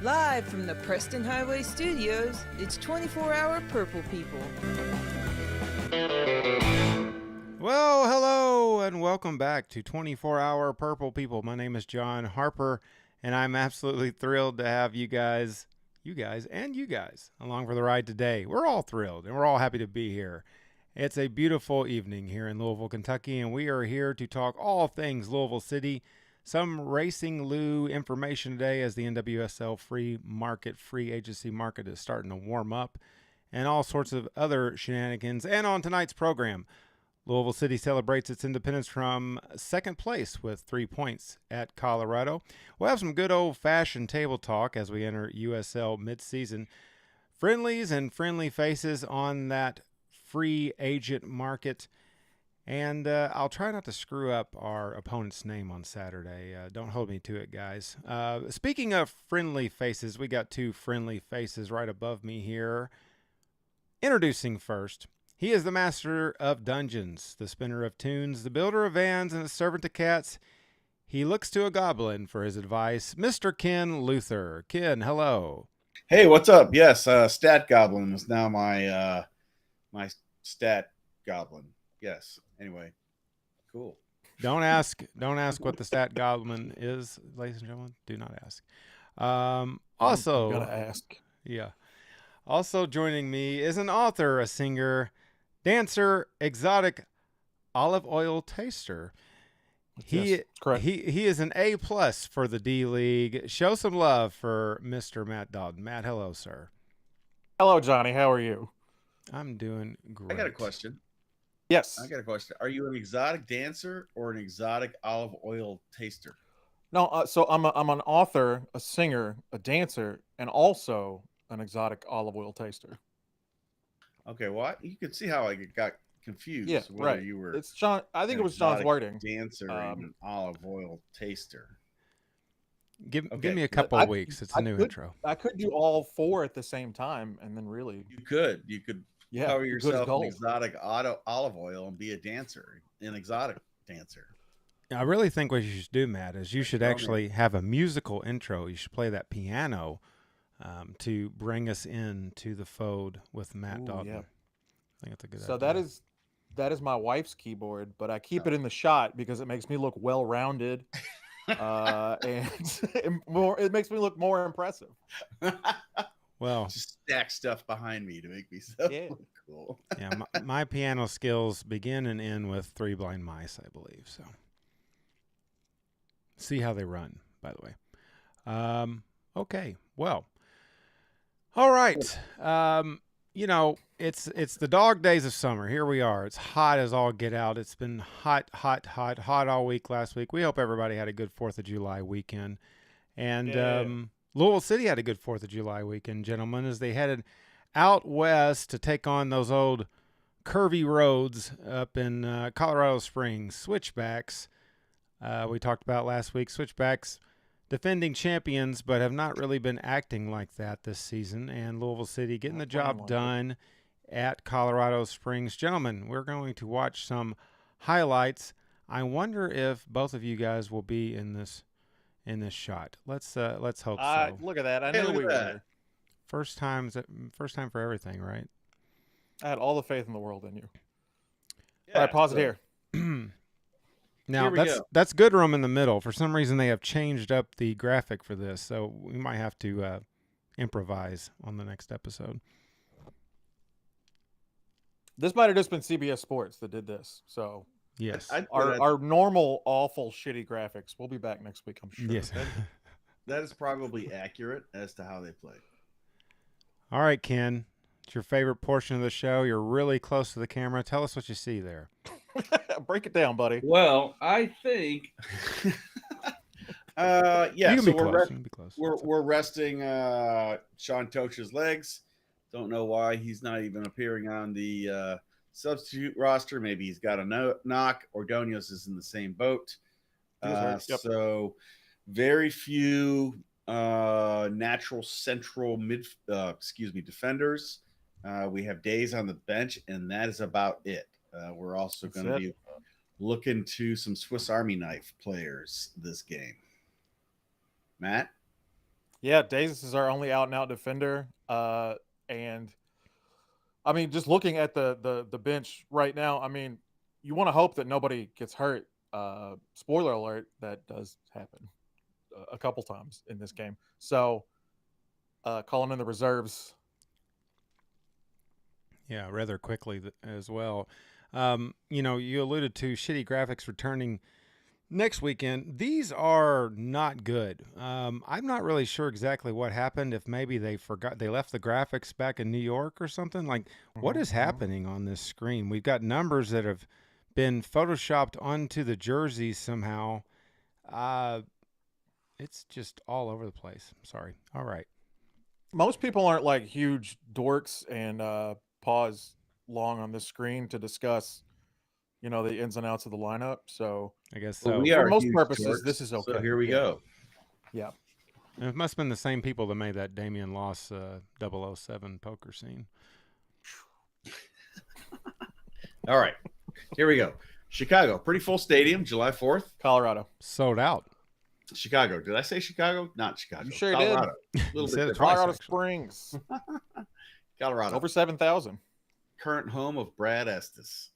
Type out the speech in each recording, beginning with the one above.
Live from the Preston Highway Studios, it's 24-hour Purple People. Well, hello, and welcome back to 24-hour Purple People. My name is John Harper, and I'm absolutely thrilled to have you guys along for the ride today. We're all thrilled, and we're all happy to be here. It's a beautiful evening here in Louisville, Kentucky, and we are here to talk all things Louisville City. Some Racing Lou information today as the NWSL free agency market is starting to warm up, and all sorts of other shenanigans. And on tonight's program, Louisville City celebrates its independence from second place with 3 points at Colorado. We'll have some good old-fashioned table talk as we enter USL midseason. Friendlies and friendly faces on that free agent market. And I'll try not to screw up our opponent's name on Saturday. Don't hold me to it, guys. Speaking of friendly faces, we got two friendly faces right above me here. Introducing first, he is the master of dungeons, the spinner of tunes, the builder of vans, and a servant to cats. He looks to a goblin for his advice. Mr. Ken Luther. Ken, hello. Hey, what's up? Yes, Stat Goblin is now my my stat goblin. Yes. Anyway, cool. Don't ask what the stat goblin is, ladies and gentlemen. Do not ask. Also, I'm gonna ask. Yeah. Also joining me is an author, a singer, dancer, exotic olive oil taster. Yes, correct. He is an A+ for the D League. Show some love for Mr. Matt Dalton. Matt, hello, sir. Hello, Johnny. How are you? I'm doing great. I got a question. Yes. I got a question. Are you an exotic dancer or an exotic olive oil taster? No. So I'm an author, a singer, a dancer, and also an exotic olive oil taster. Okay. Well, you could see how I got confused. Yeah. Whether Right. you were It's John. I think it was John's exotic wording. dancer and an olive oil taster. Give Okay. me a couple of weeks. It's a new intro. I could do all four at the same time, and then really, You could yeah, cover good as yourself in gold. exotic olive oil and be a dancer, an exotic dancer. I really think what you should do, Matt, is you should Tell me. actually have a musical intro. You should play that piano to bring us into the fold with Matt Ooh, Dalton. yeah. I think that's a good So idea. that is my wife's keyboard, but I keep it in the shot because it makes me look well-rounded, and it makes me look more impressive. Well, Just stack stuff behind me to make me so Yeah. cool. yeah, my piano skills begin and end with Three Blind Mice, I believe. So, see how they run, by the way. Okay, well, all right. You know, it's the dog days of summer. Here we are. It's hot as all get out. It's been hot all week last week. We hope everybody had a good 4th of July weekend. And Yeah. Louisville City had a good 4th of July weekend, gentlemen, as they headed out west to take on those old curvy roads up in Colorado Springs. Switchbacks, we talked about last week. Switchbacks, defending champions, but have not really been acting like that this season. And Louisville City getting the job done at Colorado Springs. Gentlemen, we're going to watch some highlights. I wonder if both of you guys will be in this shot. Let's hope so. Look at that. I Hey, knew look we at were that. there. First time for everything, right? I had all the faith in the world in you. Yeah, All right, pause so- it here. Now Here we go. that's good room in the middle. For some reason, they have changed up the graphic for this, so we might have to improvise on the next episode. This might have just been CBS Sports that did this. So Yes. our normal, awful, shitty graphics. We'll be back next week, I'm sure. Yes. That is probably accurate as to how they play. All right, Ken. It's your favorite portion of the show. You're really close to the camera. Tell us what you see there. Break it down, buddy. Well, I think Yeah, you can so be close. You can be close. we're resting Sean Toch's legs. Don't know why he's not even appearing on the substitute roster. Maybe he's got a knock. Ordonez is in the same boat. Yep. So very few natural central defenders. We have Days on the bench, and that is about it. We're also going to be looking to some Swiss Army knife players this game. Matt? Yeah, Davis is our only out and out defender. And I mean, just looking at the bench right now, I mean, you want to hope that nobody gets hurt. Spoiler alert, that does happen a couple times in this game. So, calling in the reserves. Yeah, rather quickly as well. You alluded to shitty graphics returning next weekend. These are not good. I'm not really sure exactly what happened. If maybe they left the graphics back in New York or something. Like, what is happening on this screen? We've got numbers that have been photoshopped onto the jerseys somehow. It's just all over the place. Sorry. All right. Most people aren't like huge dorks and pause long on this screen to discuss, the ins and outs of the lineup. So I guess Well, so. we for are most huge purposes, dorks, this is okay. So here we Yeah. go. Yeah. And it must have been the same people that made that Damian Loss 007 poker scene. All right, here we go. Chicago, pretty full stadium, July 4th. Colorado. Sold out. Chicago. Did I say Chicago? Not Chicago. You sure Colorado. You A little said bit it twice, Colorado actually. Springs. Colorado. Over 7,000. Current home of Brad Estes.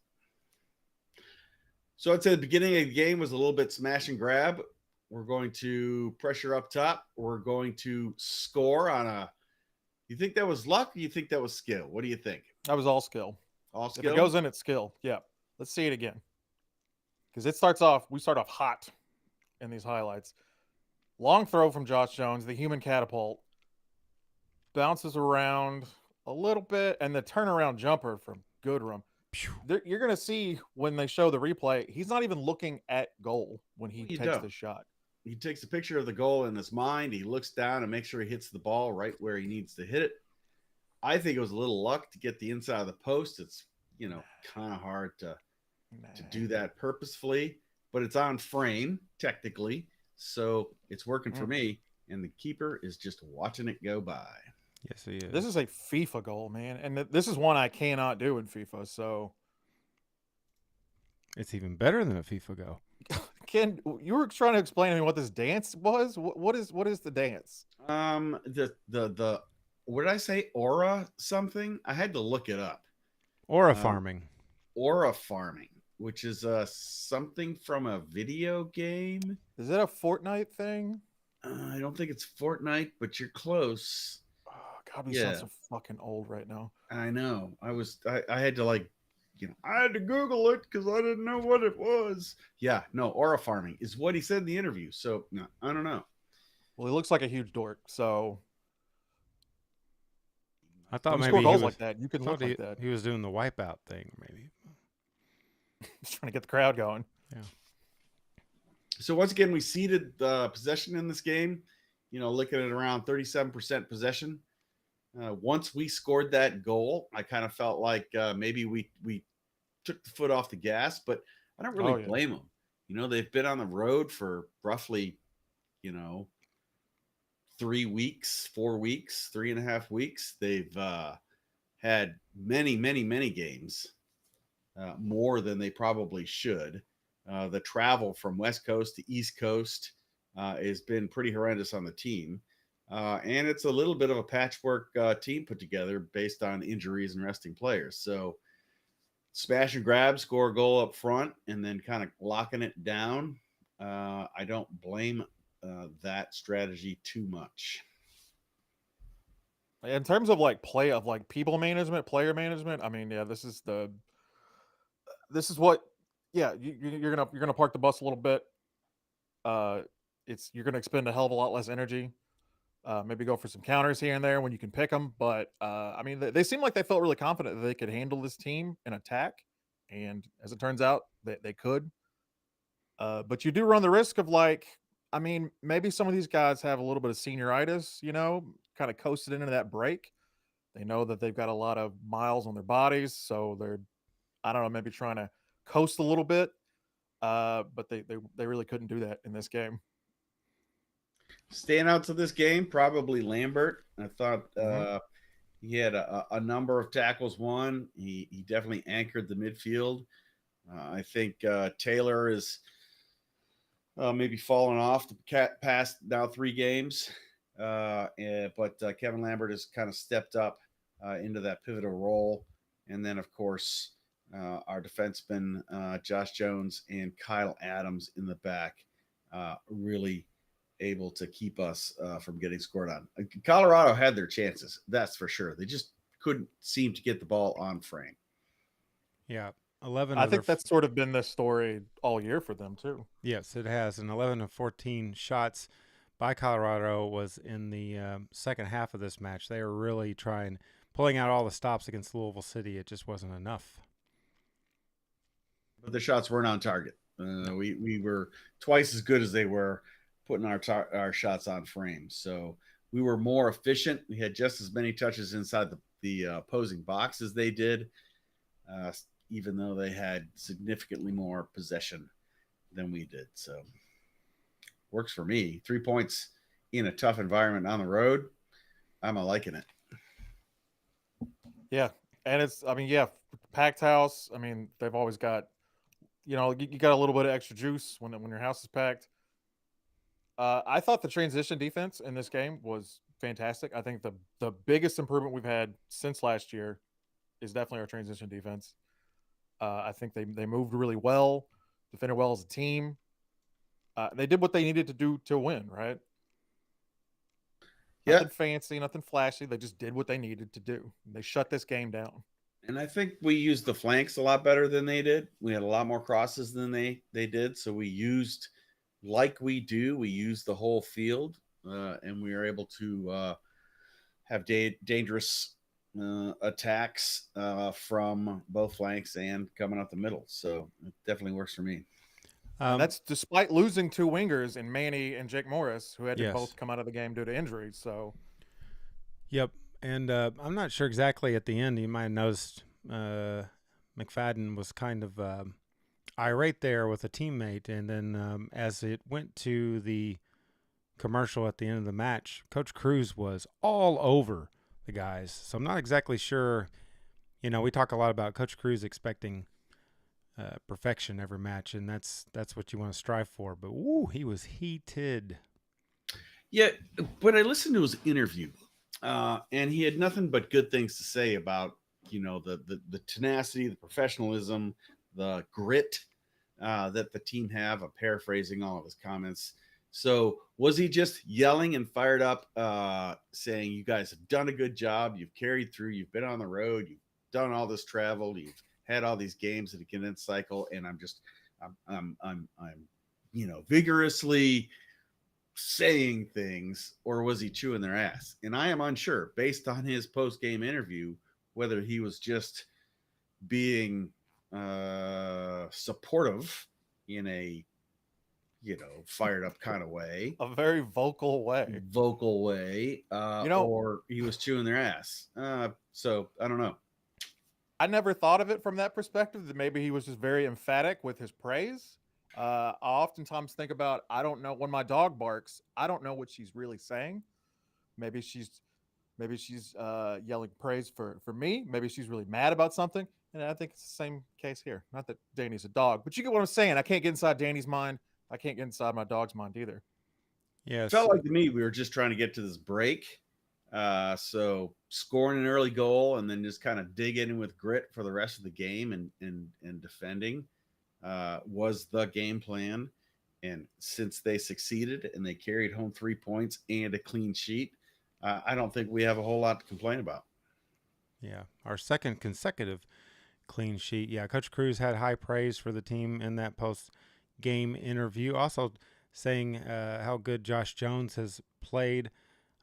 So I'd say the beginning of the game was a little bit smash and grab. We're going to pressure up top. We're going to score on a. You think that was luck or you think that was skill? What do you think? That was all skill. All If skill? it goes in, it's skill. Yeah. Let's see it again. Because we start off hot in these highlights. Long throw from Josh Jones, the human catapult. Bounces around a little bit, and the turnaround jumper from Goodrum. You're going to see when they show the replay, he's not even looking at goal when he takes the shot. He takes a picture of the goal in his mind. He looks down and makes sure he hits the ball right where he needs to hit it. I think it was a little luck to get the inside of the post. It's, kind of hard to do that purposefully, but it's on frame technically. So it's working for me. And the keeper is just watching it go by. Yes, he is. This is a FIFA goal, man. And this is one I cannot do in FIFA. So it's even better than a FIFA goal. Ken, you were trying to explain to me what this dance was. What is the dance? The what did I say? Aura something? I had to look it up. Aura farming. Aura farming, which is something from a video game. Is it a Fortnite thing? I don't think it's Fortnite, but you're close. Oh, God, we sound so fucking old right now. I know. I had to I had to Google it because I didn't know what it was. Yeah, no, aura farming is what he said in the interview. So no, I don't know. Well, he looks like a huge dork. So I thought when maybe you score goals like that, you can look like that. He was doing the wipeout thing, maybe. He's trying to get the crowd going. Yeah. So once again, we ceded possession in this game. Looking at around 37% possession. Once we scored that goal, I kind of felt like maybe we took the foot off the gas, but I don't really blame them. They've been on the road for roughly, 3 weeks, 4 weeks, 3.5 weeks. They've had many, many, many games, more than they probably should. The travel from West Coast to East Coast has been pretty horrendous on the team. And it's a little bit of a patchwork team put together based on injuries and resting players. So smash and grab, score a goal up front, and then kind of locking it down. I don't blame that strategy too much. In terms of people management, player management, I mean, yeah, this is what, yeah, you're gonna park the bus a little bit. You're gonna expend a hell of a lot less energy. Maybe go for some counters here and there when you can pick them. But I mean, they seem like they felt really confident that they could handle this team in attack, and as it turns out, they could. But you do run the risk of maybe some of these guys have a little bit of senioritis, kind of coasted into that break. They know that they've got a lot of miles on their bodies, so they're, I don't know, maybe trying to coast a little bit. But they really couldn't do that in this game. Standouts of this game, probably Lambert. I thought he had a number of tackles won. He definitely anchored the midfield. I think Taylor is maybe fallen off the past now 3 games. But Kevin Lambert has kind of stepped up into that pivotal role. And then, of course, our defensemen, Josh Jones and Kyle Adams in the back, really able to keep us from getting scored on. Colorado had their chances, that's for sure. They just couldn't seem to get the ball on frame. Yeah. 11 I of their think that's sort of been the story all year for them too. Yes, it has. And 11 of 14 shots by Colorado was in the second half of this match. They were really pulling out all the stops against Louisville City. It just wasn't enough. But the shots weren't on target. We were twice as good as they were putting our shots on frame. So we were more efficient. We had just as many touches inside the opposing box as they did, even though they had significantly more possession than we did. So works for me. 3 points in a tough environment on the road. I'm liking it. Yeah. And it's, I mean, yeah, packed house. I mean, they've always got, you got a little bit of extra juice when your house is packed. I thought the transition defense in this game was fantastic. I think the biggest improvement we've had since last year is definitely our transition defense. I think they moved really well, defended well as a team. They did what they needed to do to win, right? Yeah. Nothing fancy, nothing flashy. They just did what they needed to do. They shut this game down. And I think we used the flanks a lot better than they did. We had a lot more crosses than they did. So we used, like we used the whole field, and we were able to have dangerous attacks from both flanks and coming up the middle. So it definitely works for me. That's despite losing two wingers in Manny and Jake Morris, who had to Yes. both come out of the game due to injuries. So, Yep. And I'm not sure exactly at the end. You might have noticed McFadden was kind of irate there with a teammate. And then as it went to the commercial at the end of the match, Coach Cruz was all over the guys. So I'm not exactly sure. We talk a lot about Coach Cruz expecting perfection every match, and that's what you want to strive for. But he was heated. Yeah, but I listened to his interview, and he had nothing but good things to say about the tenacity, the professionalism, the grit that the team have. I'm paraphrasing all of his comments. So was he just yelling and fired up, saying, "You guys have done a good job. You've carried through. You've been on the road. You've done all this travel. You've had all these games in a condensed cycle, and I'm vigorously saying things," or was he chewing their ass? And I am unsure, based on his post-game interview, whether he was just being supportive in a fired up kind of way, a very vocal way, or he was chewing their ass. So I don't know. I never thought of it from that perspective, that maybe he was just very emphatic with his praise. I oftentimes think about, I don't know, when my dog barks, I don't know what she's really saying. Maybe she's yelling praise for me. Maybe she's really mad about something. And I think it's the same case here. Not that Danny's a dog, but you get what I'm saying. I can't get inside Danny's mind. I can't get inside my dog's mind either. Yes. It felt like to me we were just trying to get to this break. So scoring an early goal and then just kind of dig in with grit for the rest of the game and defending was the game plan. And since they succeeded and they carried home 3 points and a clean sheet, I don't think we have a whole lot to complain about. Yeah, our second consecutive clean sheet. Yeah, Coach Cruz had high praise for the team in that post-game interview. Also saying how good Josh Jones has played.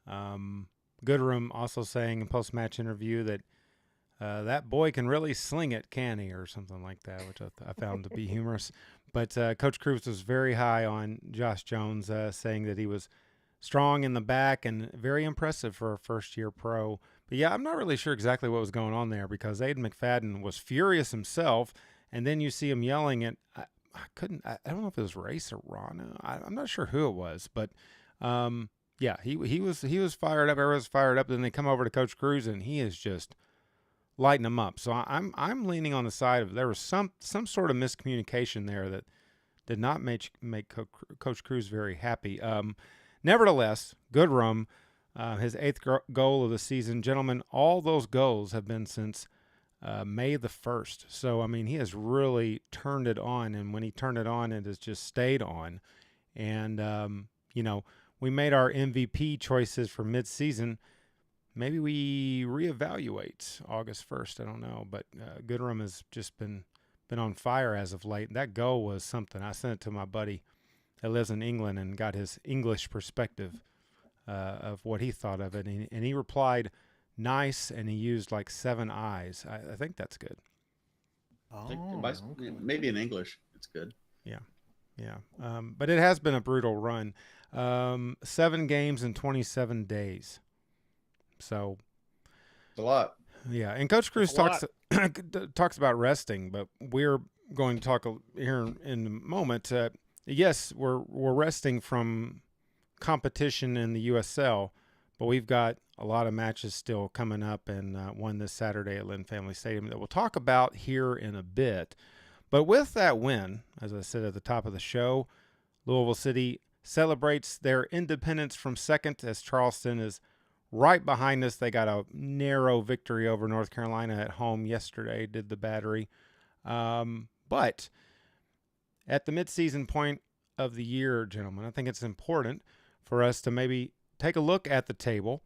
Goodrum also saying in post-match interview that that boy can really sling it, can he, or something like that, which I found to be humorous. But Coach Cruz was very high on Josh Jones, saying that he was strong in the back and very impressive for a first-year pro. But, yeah, I'm not really sure exactly what was going on there, because Aiden McFadden was furious himself, and then you see him yelling at I don't know if it was Race or Rana. I'm not sure who it was, but yeah, he was fired up. Everyone was fired up. Then they come over to Coach Cruz, and he is just lighting them up. So I'm leaning on the side of there was some sort of miscommunication there that did not make Coach Cruz very happy. Nevertheless, Goodrum, his 8th goal of the season. Gentlemen, all those goals have been since May the 1st. So, I mean, he has really turned it on. And when he turned it on, it has just stayed on. And, we made our MVP choices for midseason. Maybe we reevaluate August 1st. I don't know. But Goodrum has just been on fire as of late. That goal was something. I sent it to my buddy that lives in England and got his English perspective of what he thought of it. And he replied, nice, and he used like 7 eyes. I think that's good. Maybe in English, it's good. Yeah. But it has been a brutal run. 7 games in 27 days. So it's a lot. Yeah, and Coach Cruz talks about resting, but we're going to talk here in a moment. Yes, we're resting from competition in the USL, but we've got a lot of matches still coming up, and one this Saturday at Lynn Family Stadium that we'll talk about here in a bit. But with that win, as I said at the top of the show, Louisville City celebrates their independence from second as Charleston is right behind us. They got a narrow victory over North Carolina at home yesterday, did the Battery. But at the midseason point of the year, gentlemen, I think it's important for us to maybe take a look at the table.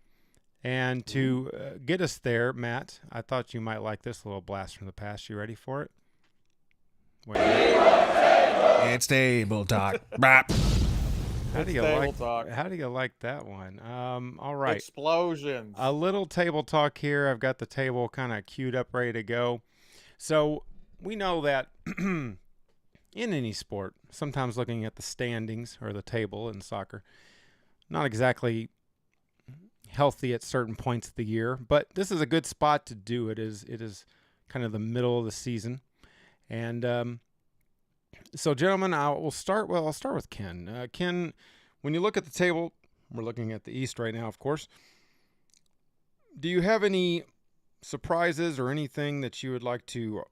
And to get us there, Matt, I thought you might like this little blast from the past. You ready for it? Wait. It's table talk. How do you like that one? All right. Explosions. A little table talk here. I've got the table kind of queued up, ready to go. So we know that in any sport, sometimes looking at the standings or the table in soccer, not exactly healthy at certain points of the year, but this is a good spot to do it. It is kind of the middle of the season. And so, gentlemen, I'll start with Ken. Ken, when you look at the table, we're looking at the East right now, of course. Do you have any surprises or anything that you would like to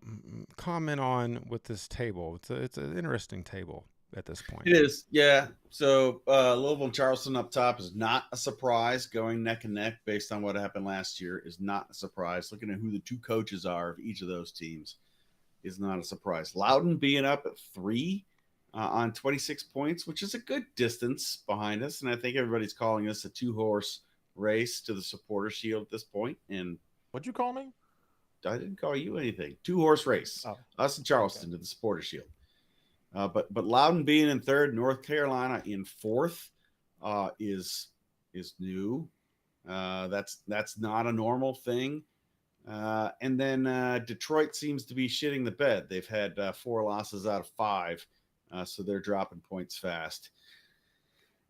comment on with this table? It's an interesting table at this point. It is, yeah. So Louisville and Charleston up top is not a surprise. Going neck and neck based on what happened last year is not a surprise. Looking at who the 2 coaches are of each of those teams is not a surprise. Loudoun being up at 3 on 26 points, which is a good distance behind us. And I think everybody's calling this a 2-horse race to the Supporter Shield at this point. And what'd you call me? I didn't call you anything. 2-horse race. Oh, us and Charleston to the Supporter Shield. But Loudoun being in 3rd, North Carolina in 4th is new. That's not a normal thing. And then Detroit seems to be shitting the bed. They've had 4 losses out of 5, so they're dropping points fast.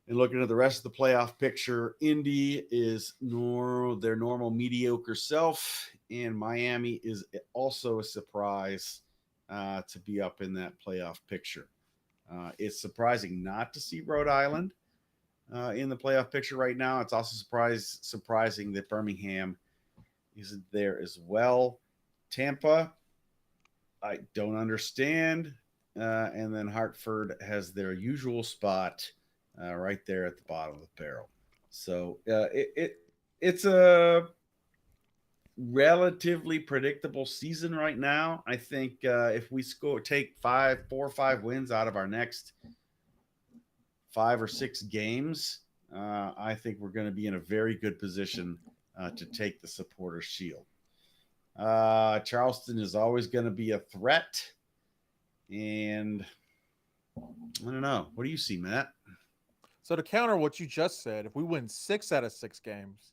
And looking at the rest of the playoff picture, Indy is their normal mediocre self, and Miami is also a surprise to be up in that playoff picture. It's surprising not to see Rhode Island in the playoff picture right now. It's also surprising that Birmingham isn't there as well. Tampa, I don't understand. And then Hartford has their usual spot right there at the bottom of the barrel. So it's a relatively predictable season right now. I think if we take 4 or 5 wins out of our next 5 or 6 games, I think we're going to be in a very good position to take the Supporters Shield. Charleston is always going to be a threat. And I don't know. What do you see, Matt? So to counter what you just said, if we win 6 out of 6 games,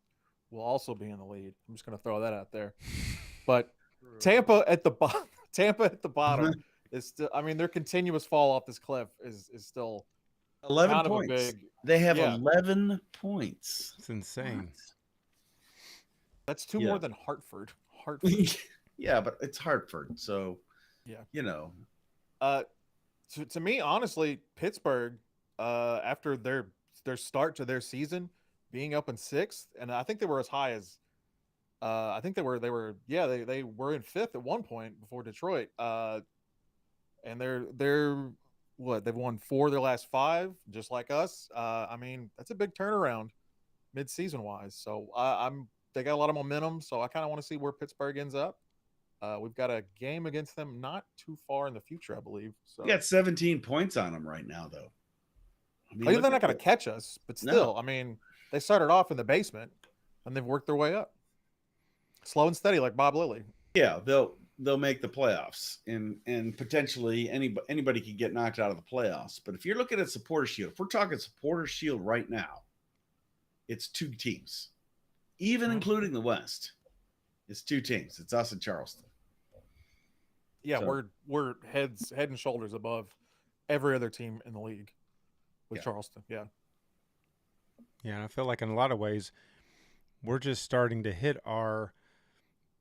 we'll also be in the lead. I'm just going to throw that out there. But Tampa at the bottom is still, I mean, their continuous fall off this cliff is still 11 points. They have 11 points. It's insane. That's 2 more than Hartford. Yeah, but it's Hartford. So, to me, honestly, Pittsburgh, after their start to their season, being up in 6th, and I think they were as high as, they were in 5th at one point before Detroit, and they're they've won 4 of their last 5, just like us. I mean, that's a big turnaround mid-season wise. So they got a lot of momentum. So I kind of want to see where Pittsburgh ends up. We've got a game against them not too far in the future, I believe. So We got 17 points on them right now, though. I mean, they're not going to catch us, but still, No. I mean, they started off in the basement and they've worked their way up, slow and steady, like Bob Lilly. Yeah, they'll make the playoffs, and potentially anybody can get knocked out of the playoffs. But if you're looking at Supporter Shield, if we're talking Supporter Shield right now, it's 2 teams, even including the West. It's 2 teams. It's us and Charleston. Yeah, So- we're head and shoulders above every other team in the league with Yeah. Charleston. Yeah. Yeah, and I feel like in a lot of ways, we're just starting to hit our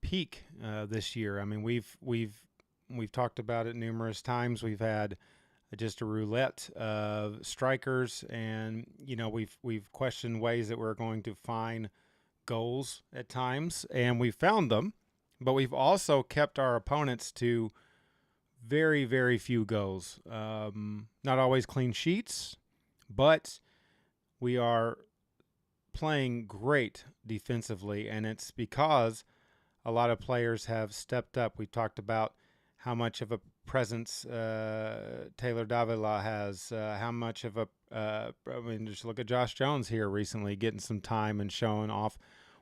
peak this year. I mean, we've talked about it numerous times. We've had just a roulette of strikers, and we've questioned ways that we're going to find goals at times, and we found them, but we've also kept our opponents to very, very few goals. Not always clean sheets, but we are playing great defensively, and it's because a lot of players have stepped up. We talked about how much of a presence Taylor Davila has, how much of just look at Josh Jones here recently getting some time and showing off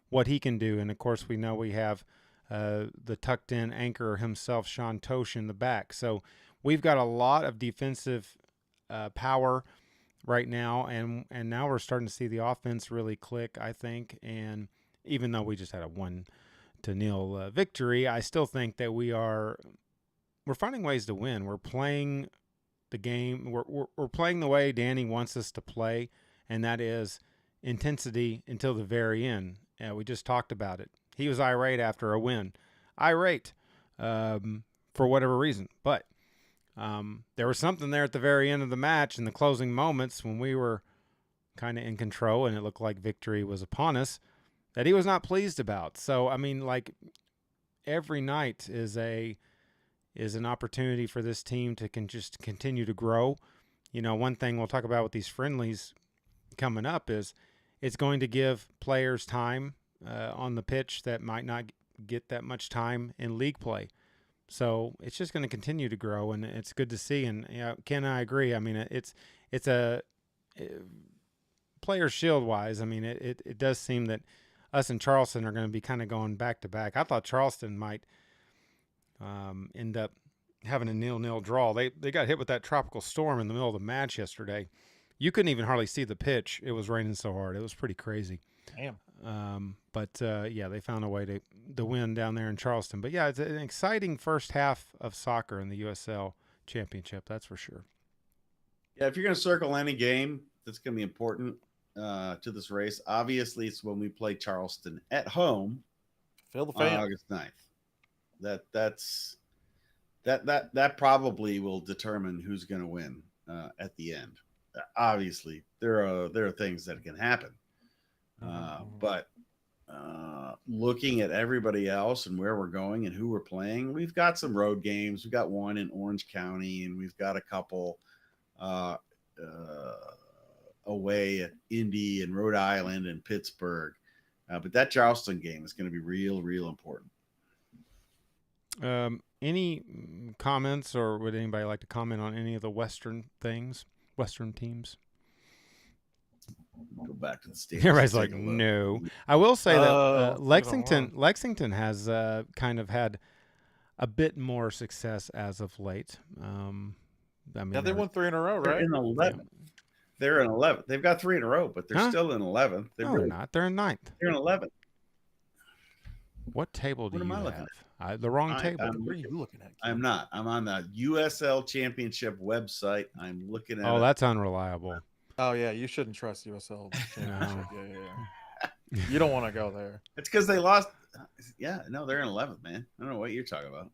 what he can do. And, of course, we know we have the tucked-in anchor himself, Sean Tosh, in the back. So we've got a lot of defensive power right now, and now we're starting to see the offense really click, I think. And even though we just had a 1-0 victory, I still think that we're finding ways to win. We're playing the game. We're playing the way Danny wants us to play, and that is intensity until the very end. We just talked about it. He was irate after a win. Irate for whatever reason. But there was something there at the very end of the match in the closing moments when we were kind of in control and it looked like victory was upon us that he was not pleased about. So, I mean, like, every night is an opportunity for this team to just continue to grow. One thing we'll talk about with these friendlies coming up is it's going to give players time on the pitch that might not get that much time in league play. So it's just going to continue to grow, and it's good to see. And Ken, I agree. I mean, it's a player shield wise. I mean, it does seem that us and Charleston are going to be kind of going back to back. I thought Charleston might end up having a 0-0 draw. They got hit with that tropical storm in the middle of the match yesterday. You couldn't even hardly see the pitch. It was raining so hard. It was pretty crazy. Damn. But they found a way to win down there in Charleston. But, yeah, it's an exciting first half of soccer in the USL Championship, that's for sure. Yeah, if you're going to circle any game that's going to be important to this race, obviously it's when we play Charleston at home Feel the on fan. August 9th. That probably will determine who's going to win at the end. Obviously, there are things that can happen. But looking at everybody else and where we're going and who we're playing, we've got some road games. We've got one in Orange County, and we've got a couple away at Indy and Rhode Island and Pittsburgh. But that Charleston game is going to be real, real important. Any comments, or would anybody like to comment on any of the Western teams? Go back to the stage. Everybody's like, no. I will say that Lexington. Lexington has kind of had a bit more success as of late. I mean, They won 3 in a row, They're right? in 11th. They're in 11th. They've got 3 in a row, but they're still in 11th. They're not. They're in 9th. They're in 11th. What table do What you am I looking have? The wrong table. What are you looking at? I'm not. I'm on the USL Championship website. I'm looking at Oh, it. that's unreliable. Oh yeah, you shouldn't trust USL Championship. Yeah. You don't want to go there. It's because they lost. Yeah, no, they're in 11th, man. I don't know what you're talking about.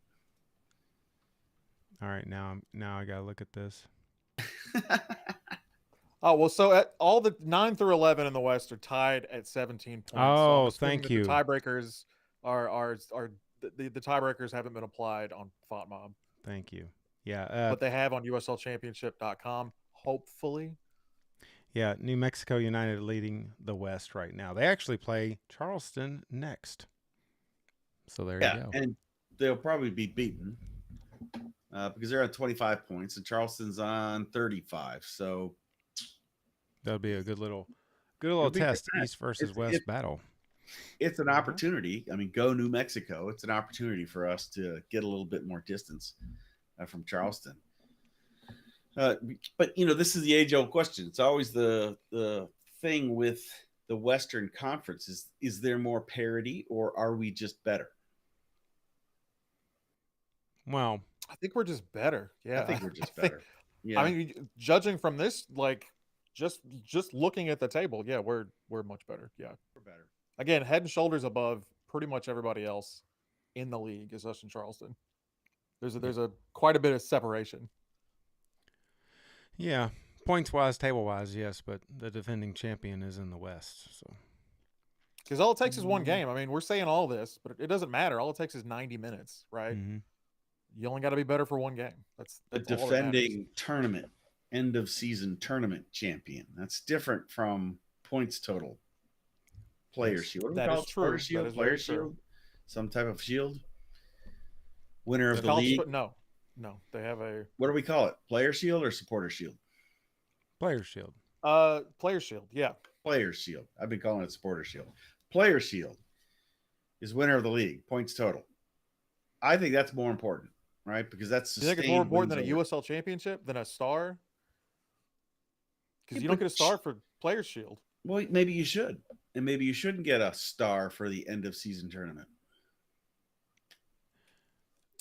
All right, now I gotta look at this. Oh well, so at all the 9 through 11 in the West are tied at 17 points. Oh, I'm assuming thank that you. The tiebreakers are the tiebreakers haven't been applied on Thought Mob. Thank you. Yeah. but they have on USLChampionship.com. Hopefully, Yeah, New Mexico United leading the West right now. They actually play Charleston next. So there you go. And they'll probably be beaten because they're on 25 points and Charleston's on 35. So That'll be a good little it'll be test, good. East versus West battle. It's an opportunity. I mean, go New Mexico. It's an opportunity for us to get a little bit more distance from Charleston. But this is the age-old question. It's always the thing with the Western Conference is there more parity or are we just better? I think we're just better. Yeah, I think we're just better. Yeah. I mean, judging from this, like just looking at the table, yeah, we're much better. Yeah, we're better. Again, head and shoulders above pretty much everybody else in the league is us in Charleston. There's a quite a bit of separation. Yeah, points wise, table wise, yes, but the defending champion is in the West. So because all it takes is one game. I mean, we're saying all this, but it doesn't matter. All it takes is 90 minutes, right? Mm-hmm. You only got to be better for one game. That's the defending tournament, end of season tournament champion. That's different from points total. Player shield. That is true. Shield, player shield, some type of shield. Winner of the league. No, they have a. What do we call it? Player shield or supporter shield? Player shield. Player shield. Yeah. Player shield. I've been calling it supporter shield. Player shield is winner of the league, points total. I think that's more important, right? Because that's. You think it's more important than a USL championship than a star? Because you don't get a star for player shield. Well, maybe you should. And maybe you shouldn't get a star for the end of season tournament.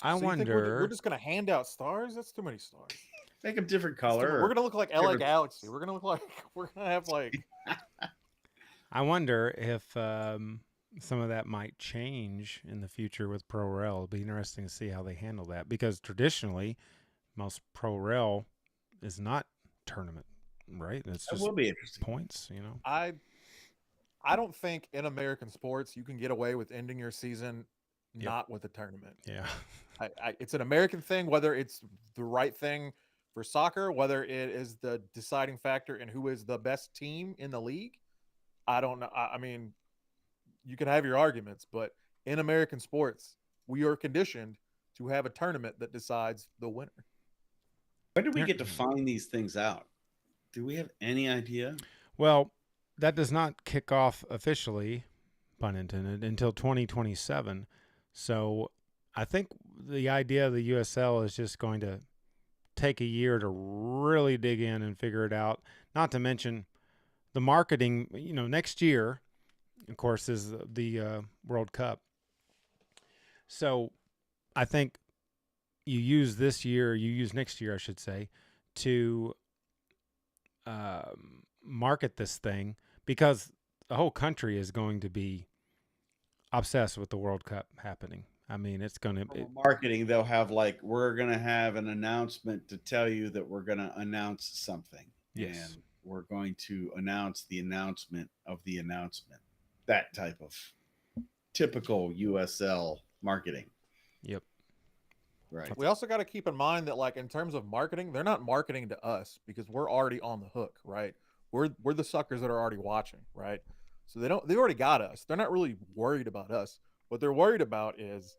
I wonder. We're just going to hand out stars? That's too many stars. Make them different color. We're going to look like LA Galaxy. We're going to have like. I wonder if some of that might change in the future with Pro Rel. It'll be interesting to see how they handle that because traditionally, most Pro Rel is not tournament, right? It's just will be interesting. Points, I don't think in American sports you can get away with ending your season not with a tournament. Yeah. It's an American thing, whether it's the right thing for soccer, whether it is the deciding factor in who is the best team in the league. I don't know. I mean, you can have your arguments, but in American sports, we are conditioned to have a tournament that decides the winner. When do we get to find these things out? Do we have any idea? Well, that does not kick off officially, pun intended, until 2027. So I think the idea of the USL is just going to take a year to really dig in and figure it out. Not to mention the marketing, next year, of course, is the World Cup. So I think you use next year, I should say, to market this thing because the whole country is going to be obsessed with the World Cup happening. I mean, it's going to be marketing. They'll have we're going to have an announcement to tell you that we're going to announce something. Yes. And we're going to announce the announcement of the announcement. That type of typical USL marketing. Yep. Right. We also got to keep in mind that, in terms of marketing, they're not marketing to us because we're already on the hook, right? We're the suckers that are already watching, right? So they already got us. They're not really worried about us. What they're worried about is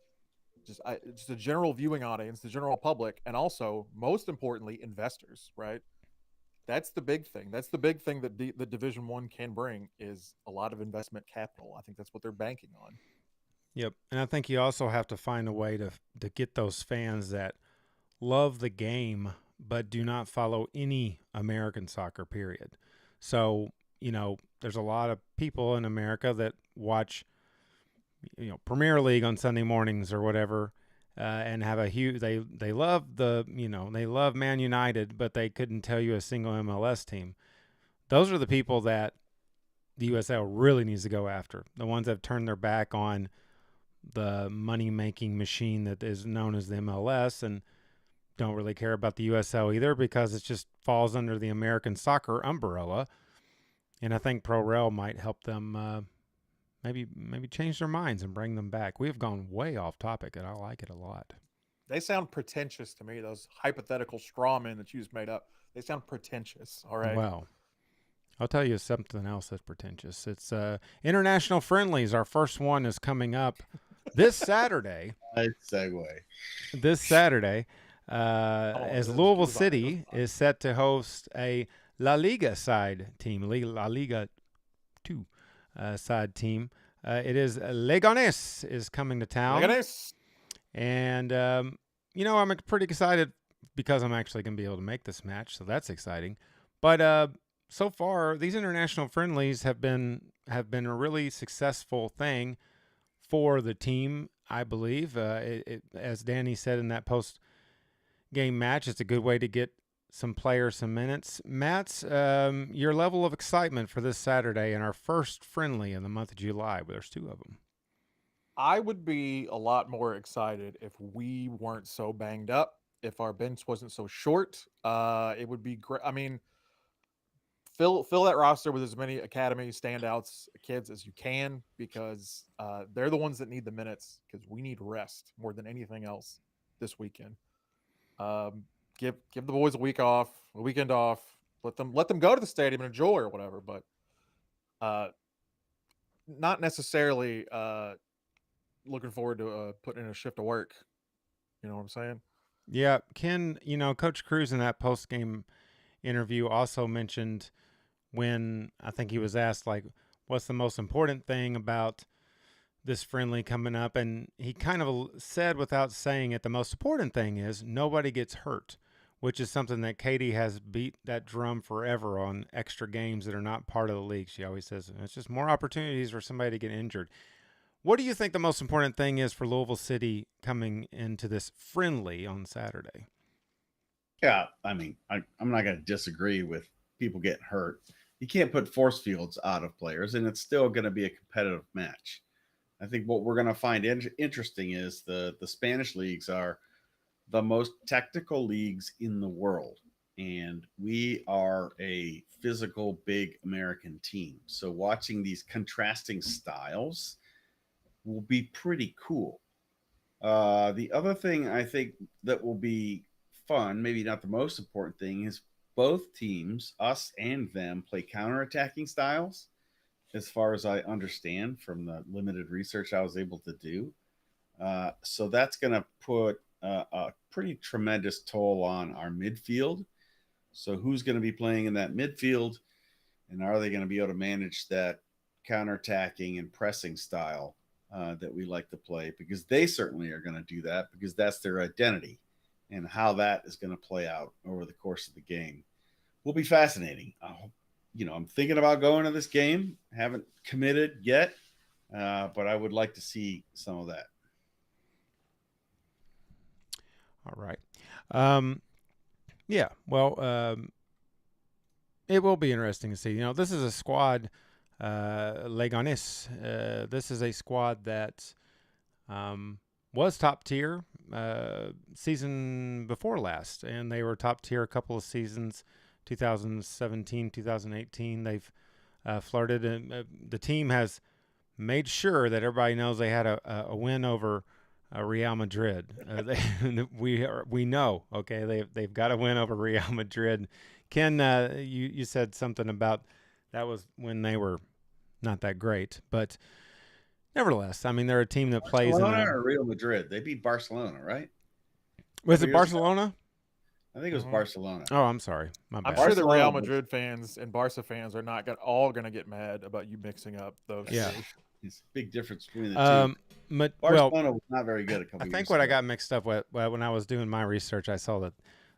just the general viewing audience, the general public, and also, most importantly, investors, right? That's the big thing. That's the big thing that the Division I can bring is a lot of investment capital. I think that's what they're banking on. Yep. And I think you also have to find a way to get those fans that love the game but do not follow any American soccer, period. So, there's a lot of people in America that watch, Premier League on Sunday mornings or whatever, and have a huge, they love they love Man United, but they couldn't tell you a single MLS team. Those are the people that the USL really needs to go after. The ones that have turned their back on the money-making machine that is known as the MLS and don't really care about the USL either because it just falls under the American soccer umbrella. And I think Pro Rel might help them maybe change their minds and bring them back. We have gone way off topic, and I like it a lot. They sound pretentious to me. Those hypothetical straw men that you just made up. They sound pretentious. All right. Well, I'll tell you something else that's pretentious. It's international friendlies. Our first one is coming up this Saturday. Nice segue. This Saturday, on, as it Louisville was on, City is set to host a La Liga side team, La Liga 2 side team. It is Leganés is coming to town. Leganés. And, I'm pretty excited because I'm actually going to be able to make this match, so that's exciting. But so far, these international friendlies have been a really successful thing for the team, I believe. As Danny said in that post-game match, it's a good way to get some players some minutes. Matt's, your level of excitement for this Saturday and our first friendly in the month of July, but there's 2 of them. I would be a lot more excited if we weren't so banged up, if our bench wasn't so short. It would be great. I mean, fill that roster with as many academy standouts kids as you can, because they're the ones that need the minutes, because we need rest more than anything else this weekend. Give the boys a weekend off. Let them go to the stadium and enjoy or whatever, but not necessarily looking forward to putting in a shift of work. You know what I'm saying? Yeah, Ken, Coach Cruz in that post-game interview also mentioned, when I think he was asked, like, what's the most important thing about this friendly coming up? And he kind of said, without saying it, the most important thing is nobody gets hurt, which is something that Katie has beat that drum forever on extra games that are not part of the league. She always says it's just more opportunities for somebody to get injured. What do you think the most important thing is for Louisville City coming into this friendly on Saturday? Yeah, I mean, I'm not going to disagree with people getting hurt. You can't put force fields out of players, and it's still going to be a competitive match. I think what we're going to find interesting is the Spanish leagues are the most technical leagues in the world, and we are a physical, big American team. So watching these contrasting styles will be pretty cool. The other thing I think that will be fun, maybe not the most important thing, is both teams, us and them, play counterattacking styles, as far as I understand from the limited research I was able to do. So that's going to put a pretty tremendous toll on our midfield. So who's going to be playing in that midfield, and are they going to be able to manage that counterattacking and pressing style that we like to play? Because they certainly are going to do that, because that's their identity, and how that is going to play out over the course of the game will be fascinating. I'm thinking about going to this game. Haven't committed yet, but I would like to see some of that. All right. It will be interesting to see. This is a squad, Leganés. This is a squad that was top tier season before last, and they were top tier a couple of seasons, 2017, 2018. They've flirted, and the team has made sure that everybody knows they had a win over Real Madrid. We know, okay, they've got a win over Real Madrid. Ken, you said something about that was when they were not that great, but nevertheless, I mean, they're a team that plays in or Real Madrid. They beat Barcelona, right? Was it Barcelona? I think it was Barcelona. Oh, I'm sorry. My bad. I'm sure the Real Madrid fans and Barca fans are not all going to get mad about you mixing up those. Yeah. It's a big difference between the two. Barcelona was not very good a couple I years think what ago. I got mixed up with, when I was doing my research, I saw that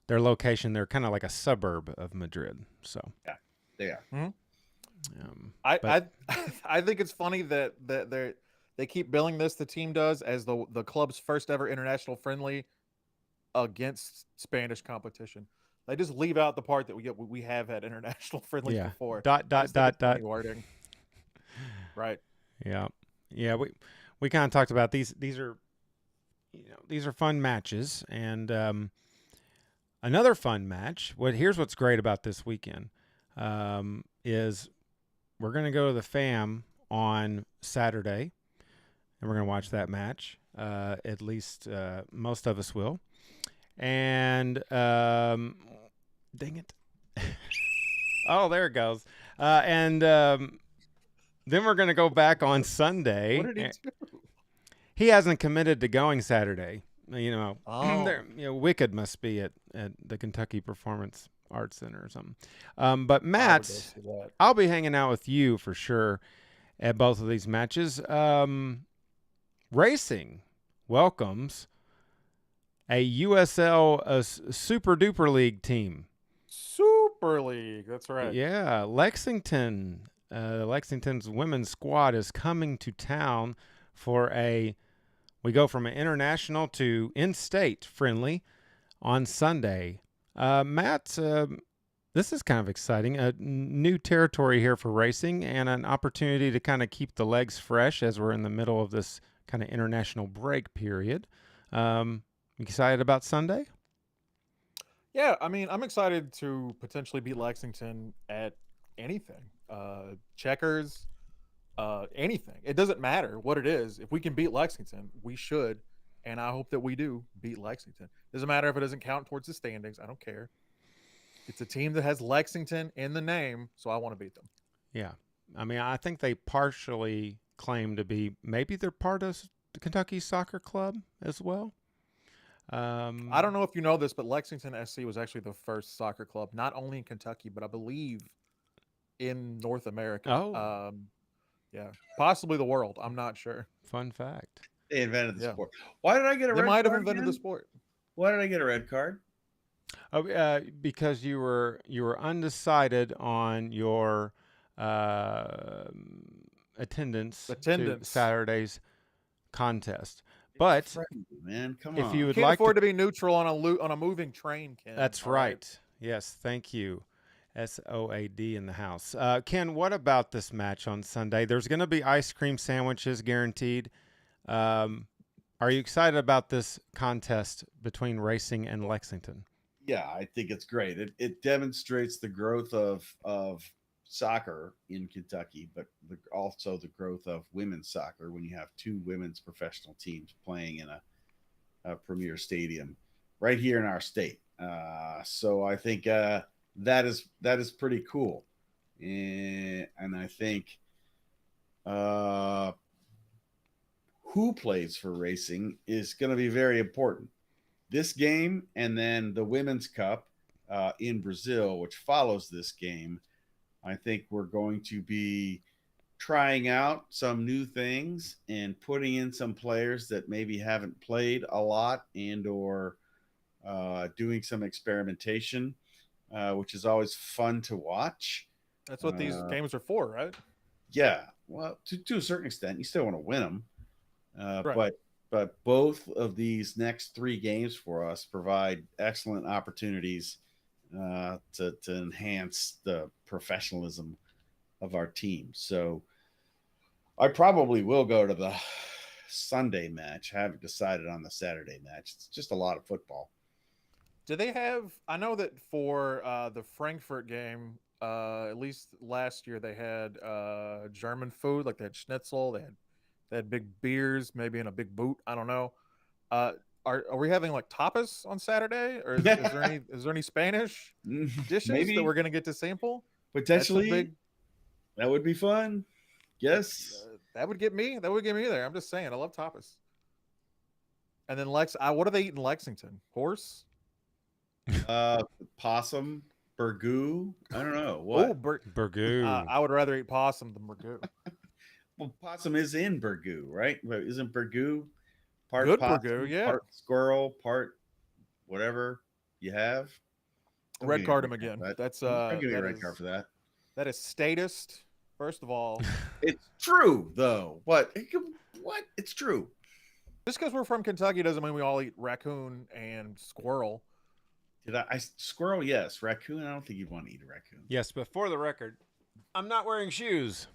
their location, they're kind of like a suburb of Madrid. So yeah, they are. Mm-hmm. I think it's funny that they keep billing this, the team does, as the club's first ever international friendly against Spanish competition. They just leave out the part that we have had international friendlies before. Dot wording. Right. Yeah. We kind of talked about these are fun matches, and another fun match. Here's what's great about this weekend is we're going to go to the FAM on Saturday, and we're going to watch that match. At least most of us will. And dang it. Oh, there it goes. And then we're going to go back on Sunday. What did he do? He hasn't committed to going Saturday. Oh. Wicked must be at the Kentucky Performance Arts Center or something. But I would go Matt, see that. I'll be hanging out with you for sure at both of these matches. Racing welcomes a USL Super Duper League team. Super League. That's right. Yeah, Lexington. Lexington's women's squad is coming to town for we go from an international to in-state friendly on Sunday. Matt, this is kind of exciting. A new territory here for racing and an opportunity to kind of keep the legs fresh as we're in the middle of this kind of international break period. Excited about Sunday? Yeah, I mean, I'm excited to potentially beat Lexington at anything. Checkers, anything. It doesn't matter what it is. If we can beat Lexington, we should. And I hope that we do beat Lexington. Doesn't matter if it doesn't count towards the standings. I don't care. It's a team that has Lexington in the name, so I want to beat them. Yeah. I mean, I think they partially claim to be, maybe they're part of the Kentucky Soccer Club as well. I don't know if you know this, but Lexington SC was actually the first soccer club, not only in Kentucky, but I believe in North America. Oh. Yeah, possibly the world. I'm not sure. Fun fact. They invented the Yeah. sport. Why did I get a They red might have card invented again? the sport. Why did I get a red card? Oh, because you were undecided on your attendance to Saturday's contest. But Man, come if on. you would Can't like afford to be neutral on a moving train, Ken. that's All right. Yes, thank you. SOAD in the house. Ken, what about this match on Sunday? There's going to be ice cream sandwiches guaranteed. Are you excited about this contest between Racing and Lexington? Yeah, I think it's great. It demonstrates the growth of soccer in Kentucky, but also the growth of women's soccer when you have two women's professional teams playing in a premier stadium right here in our state. So I think that is pretty cool, and I think who plays for Racing is going to be very important. This game and then the Women's Cup in Brazil, which follows this game, I think we're going to be trying out some new things and putting in some players that maybe haven't played a lot or doing some experimentation, which is always fun to watch. That's what these games are for, right? Yeah. Well, to a certain extent, you still want to win them. Right. But both of these next three games for us provide excellent opportunities to enhance the professionalism of our team. So I probably will go to the Sunday match. I haven't decided on the Saturday match. It's just a lot of football. Do they have? I know that for the Frankfurt game, at least last year, they had German food, like they had schnitzel. They had big beers, maybe in a big boot. I don't know. Are we having like tapas on Saturday, or is there any Spanish dishes Maybe. that we're gonna get to sample? Potentially, that would be fun. Yes, that would get me. That would get me there. I'm just saying, I love tapas. And then what do they eat in Lexington? Horse? Possum, burgoo. I don't know what. Oh, Burgoo. I would rather eat possum than burgoo. Well, possum is in Burgoo, right? But isn't Burgoo part Good possum, Burgoo, yeah. part squirrel, part whatever you have? Don't Red give me a card him red card again. for that. That's Don't give me a that red is- card for that. That is statist. First of all, It's true though. What? It's true. just because we're from Kentucky doesn't mean we all eat raccoon and squirrel. Did I squirrel? Yes. Raccoon. I don't think you'd want to eat a raccoon. Yes, but for the record, I'm not wearing shoes.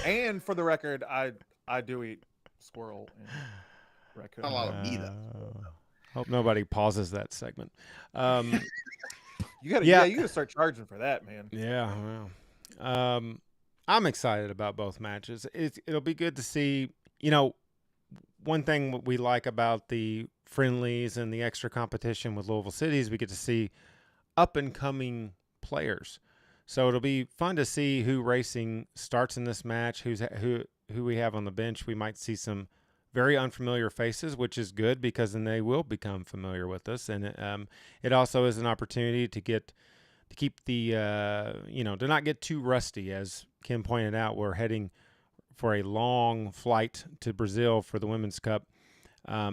And for the record, I do eat squirrel and raccoon. Not a lot of meat up. Hope nobody pauses that segment. You gotta, Yeah. you gotta start charging for that, man. Yeah, well, I'm excited about both matches. It'll be good to see, one thing we like about the friendlies and the extra competition with Louisville City is we get to see up and coming players. So it'll be fun to see who racing starts in this match, who we have on the bench. We might see some very unfamiliar faces, which is good because then they will become familiar with us. And it also is an opportunity to keep the, to not get too rusty. As Kim pointed out, we're heading for a long flight to Brazil for the Women's Cup.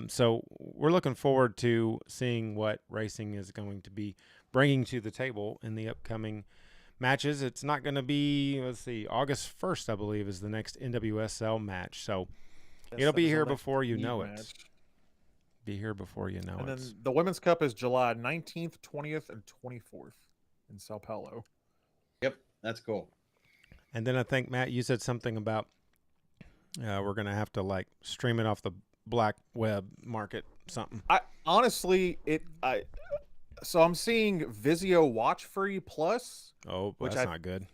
So we're looking forward to seeing what racing is going to be bringing to the table in the upcoming matches. It's not going to be, August 1st, I believe, is the next NWSL match. So it'll be here before you know it. Be here before you know it. And then the Women's Cup is July 19th, 20th, and 24th in Sao Paulo. Yep, that's cool. And then I think, Matt, you said something about we're going to have to stream it off the black web market, something. So I'm seeing Vizio Watch Free Plus. Oh, that's not good.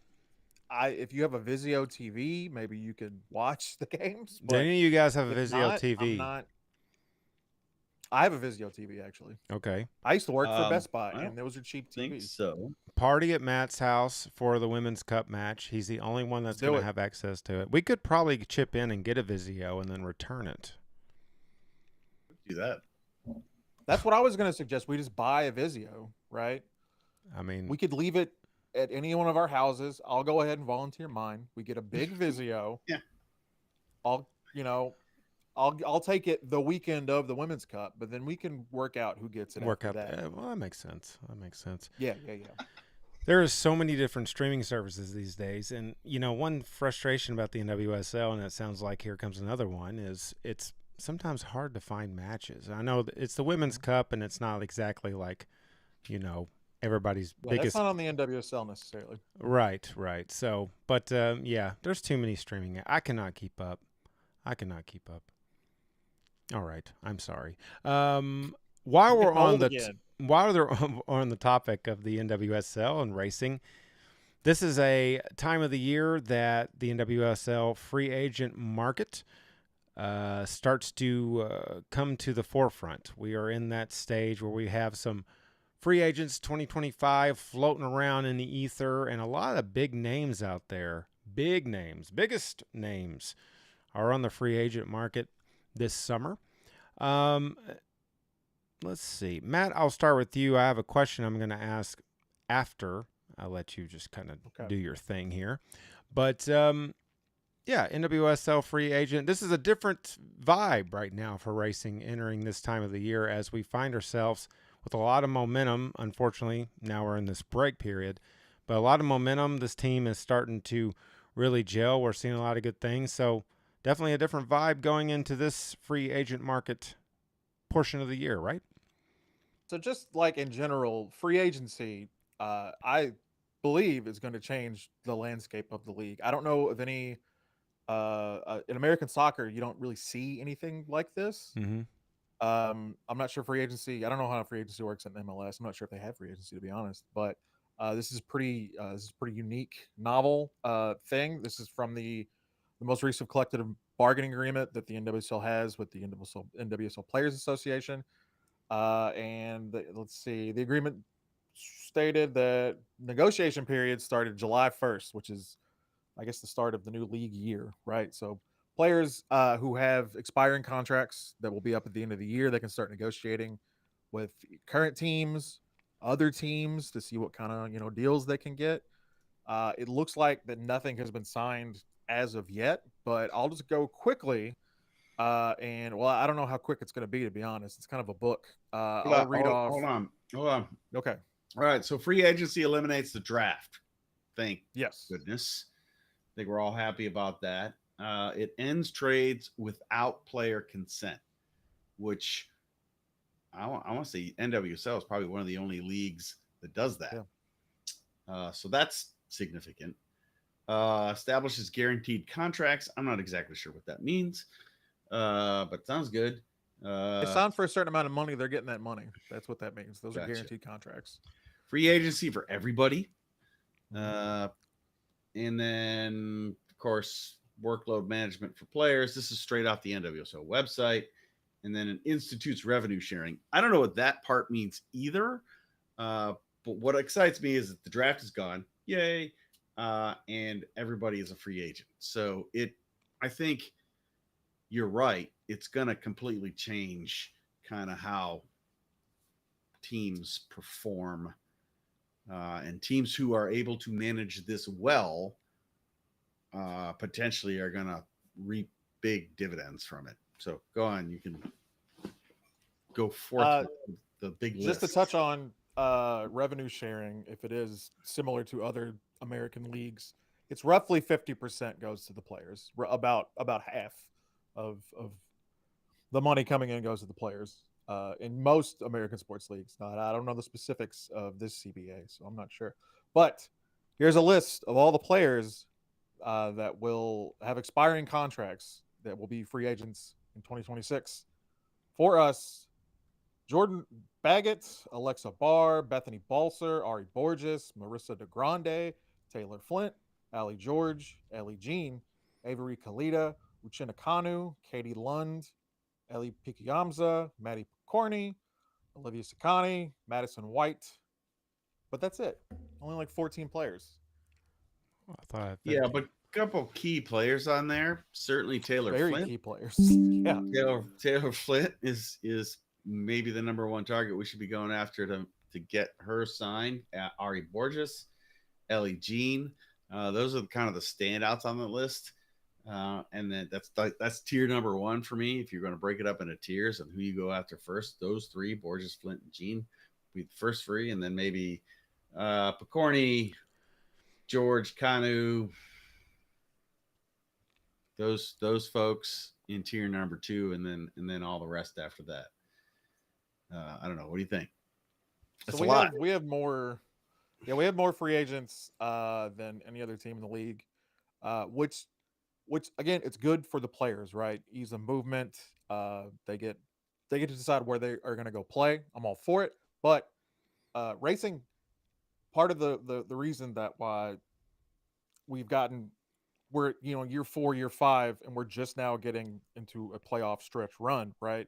If you have a Vizio TV, maybe you could watch the games. Do any of you guys have a Vizio TV? I have a Vizio TV, actually. Okay. I used to work for Best Buy, and those are cheap TVs. Think so. Party at Matt's house for the Women's Cup match. He's the only one that's going to have access to it. We could probably chip in and get a Vizio and then return it. Do that. That's what I was going to suggest. We just buy a Vizio, right? I mean, we could leave it at any one of our houses. I'll go ahead and volunteer mine. We get a big Vizio. Yeah. I'll take it the weekend of the Women's Cup, but then we can work out who gets it. Work out that. Well, that makes sense. Yeah. There is so many different streaming services these days, and one frustration about the NWSL, and it sounds like here comes another one, is it's sometimes hard to find matches. I know it's the Women's Cup, and it's not exactly like, everybody's biggest. That's not on the NWSL necessarily. Right. So, but there's too many streaming. I cannot keep up. All right, I'm sorry. While we're on the topic of the NWSL and racing, this is a time of the year that the NWSL free agent market starts to come to the forefront. We are in that stage where we have some free agents 2025 floating around in the ether, and a lot of big names out there. Biggest names are on the free agent market this summer. Let's see. Matt, I'll start with you. I have a question I'm going to ask after I'll let you just kind of do your thing here. But, NWSL free agent. This is a different vibe right now for racing entering this time of the year as we find ourselves with a lot of momentum. Unfortunately, now we're in this break period. But a lot of momentum. This team is starting to really gel. We're seeing a lot of good things. So definitely a different vibe going into this free agent market portion of the year, right? So just like in general, free agency, I believe is going to change the landscape of the league. I don't know of any, in American soccer, you don't really see anything like this. Mm-hmm. I'm not sure free agency. I don't know how free agency works in MLS. I'm not sure if they have free agency, to be honest, but this is pretty unique, novel thing. This is from the most recent collective bargaining agreement that the NWSL has with the NWSL Players Association. Let's see, the agreement stated that negotiation period started July 1st, which is, I guess, the start of the new league year, right? So players who have expiring contracts that will be up at the end of the year, they can start negotiating with current teams, other teams to see what kind of, deals they can get. It looks like that nothing has been signed as of yet, but I'll just go quickly. I don't know how quick it's going to be, to be honest. It's kind of a book. I'll read off. Hold on. Okay. All right. So free agency eliminates the draft. Thank Yes. goodness. I think we're all happy about that. It ends trades without player consent, which I want to say NWSL is probably one of the only leagues that does that. Yeah. So that's significant. Establishes guaranteed contracts. I'm not exactly sure what that means, but it sounds good. They signed for a certain amount of money. They're getting that money. That's what that means. Those are guaranteed contracts. Free agency for everybody. And then, of course, workload management for players. This is straight off the NWSL website. And then it institutes revenue sharing. I don't know what that part means either. But what excites me is that the draft is gone. Yay. And everybody is a free agent. So I think you're right. It's going to completely change kind of how teams perform. And teams who are able to manage this well potentially are going to reap big dividends from it. So go on. You can go forth with the big list. Just to touch on revenue sharing, if it is similar to other American leagues, it's roughly 50% goes to the players. About half of the money coming in goes to the players. In most American sports leagues. I don't know the specifics of this CBA, so I'm not sure. But here's a list of all the players that will have expiring contracts that will be free agents in 2026. For us, Jordan Baggett, Alexa Barr, Bethany Balser, Ari Borges, Marissa DeGrande, Taylor Flint, Allie George, Ellie Jean, Avery Kalita, Uchenna Kanu, Katie Lund, Ellie Pikiyamza, Maddie Corney, Olivia Sakani, Madison White. But that's it. Only like 14 players. I Yeah, but a couple key players on there. Certainly Taylor Very Flint. key players. Yeah. Taylor Flint is maybe the number one target we should be going after to get her signed. Ari Borges, Ellie Jean. Those are kind of the standouts on the list. And then that's tier number one for me. If you're going to break it up into tiers and who you go after first, those three, Borges, Flint, and Jean, be the first three, and then maybe Picorni, George, Kanu, those folks in tier number two, and then all the rest after that. I don't know. What do you think? That's So a lot. we have more. Yeah, we have more free agents than any other team in the league, which again, it's good for the players, right? Ease of movement. They get to decide where they are going to go play. I'm all for it, but racing, part of the reason that why we're year 4, year 5, and we're just now getting into a playoff stretch run, right?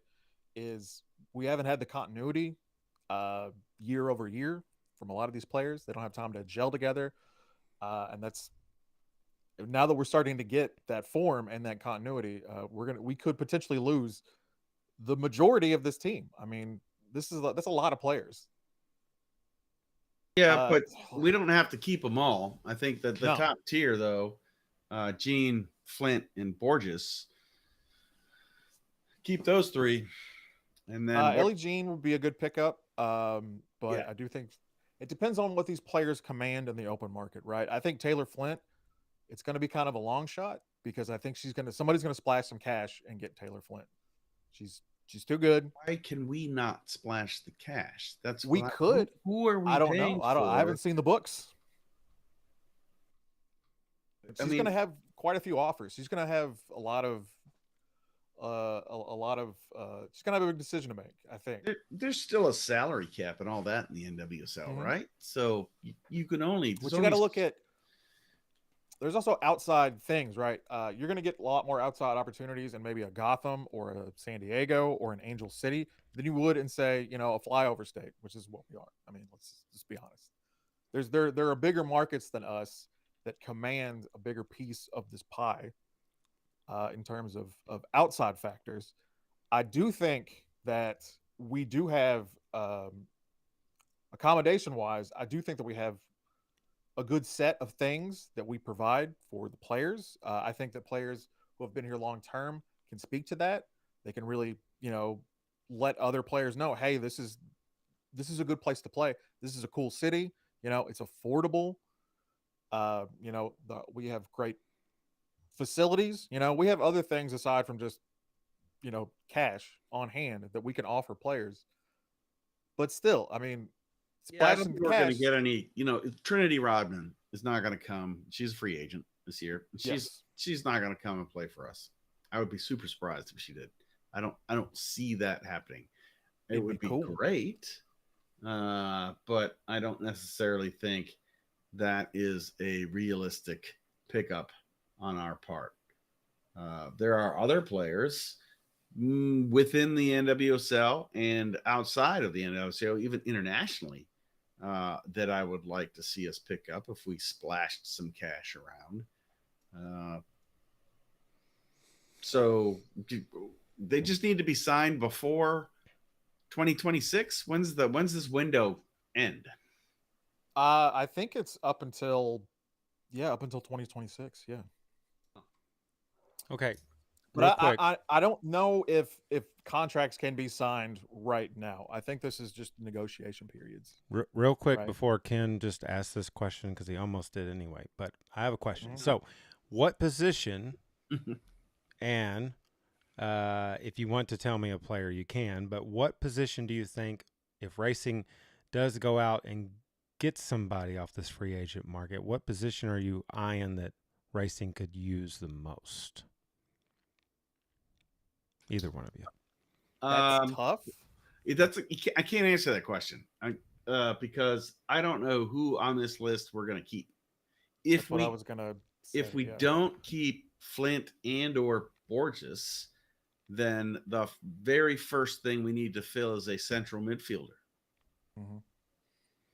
Is we haven't had the continuity year over year from a lot of these players. They don't have time to gel together, and that's now that we're starting to get that form and that continuity. We could potentially lose the majority of this team. I mean, that's a lot of players. Yeah, but we don't have to keep them all. I think that the top tier, though, Jean, Flint, and Borges, keep those three. And then Ellie Jean would be a good pickup. But yeah. I do think it depends on what these players command in the open market, right? I think Taylor Flint, it's going to be kind of a long shot because I think somebody's going to splash some cash and get Taylor Flint. She's too good. Why can we not splash the cash? We could. Who are we? I don't know. I haven't seen the books. She's going to have quite a few offers. She's going to have a lot of. She's gonna have a big decision to make. I think there's still a salary cap and all that in the NWSL, right? So you can only. But you got to look at. There's also outside things, right? You're going to get a lot more outside opportunities in maybe a Gotham or a San Diego or an Angel City than you would in, say, a flyover state, which is what we are. I mean, let's just be honest. There are bigger markets than us that command a bigger piece of this pie. In terms of outside factors, I do think that we do have accommodation-wise, I do think that we have a good set of things that we provide for the players. I think that players who have been here long-term can speak to that. They can really, let other players know, hey, this is a good place to play. This is a cool city. It's affordable. We have great facilities. We have other things aside from just cash on hand that we can offer players. But still, I mean, I don't think we're going to get any. Trinity Rodman is not going to come. She's a free agent this year. She's not going to come and play for us. I would be super surprised if she did. I don't see that happening. It would be cool. Great, but I don't necessarily think that is a realistic pickup on our part. There are other players within the NWSL and outside of the NWSL, even internationally, that I would like to see us pick up if we splashed some cash around. So they just need to be signed before 2026. When's this window end? I think it's up until 2026. Yeah. Okay. But Real quick. I don't know if contracts can be signed right now. I think this is just negotiation periods. Real quick Right. before Ken just asked this question, because he almost did anyway, but I have a question. Mhm. So, what position, and if you want to tell me a player, you can, but what position do you think, if Racing does go out and get somebody off this free agent market, what position are you eyeing that Racing could use the most? Either one of you. That's tough. I can't answer that question because I don't know who on this list we're going to keep. That's what I was gonna say, if we don't keep Flint and or Borges, then the very first thing we need to fill is a central midfielder. Mhm.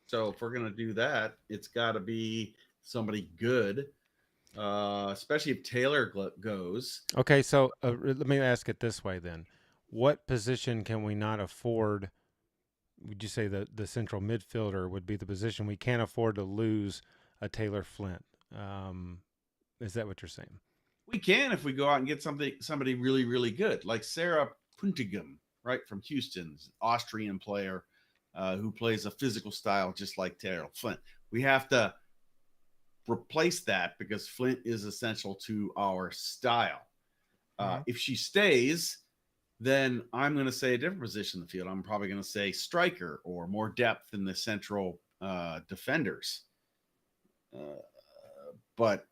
So if we're going to do that, it's got to be somebody good, especially if Taylor goes. Okay, so let me ask it this way then. What position can we not afford? Would you say the central midfielder would be the position we can't afford to lose a Taylor Flint? Is that what you're saying? We can if we go out and get somebody really, really good, like Sarah Puntigam, right, from Houston's Austrian player who plays a physical style just like Taylor Flint. We have to replace that because Flint is essential to our style. If she stays, then I'm going to say a different position in the field. I'm probably going to say striker or more depth in the central defenders. But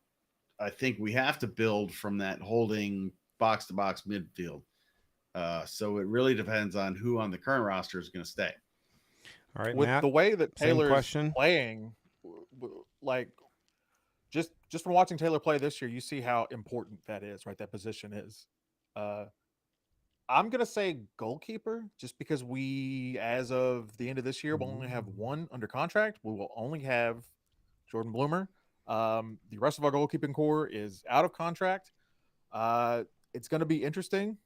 I think we have to build from that holding box-to-box midfield. So it really depends on who on the current roster is going to stay. All right, With Matt, the way that same Taylor's question. playing, like just from watching Taylor play this year, you see how important that is, right? That position is. I'm gonna say goalkeeper, just because we, as of the end of this year, will only have one under contract. We will only have Jordan Bloomer. The rest of our goalkeeping core is out of contract. It's going to be interesting,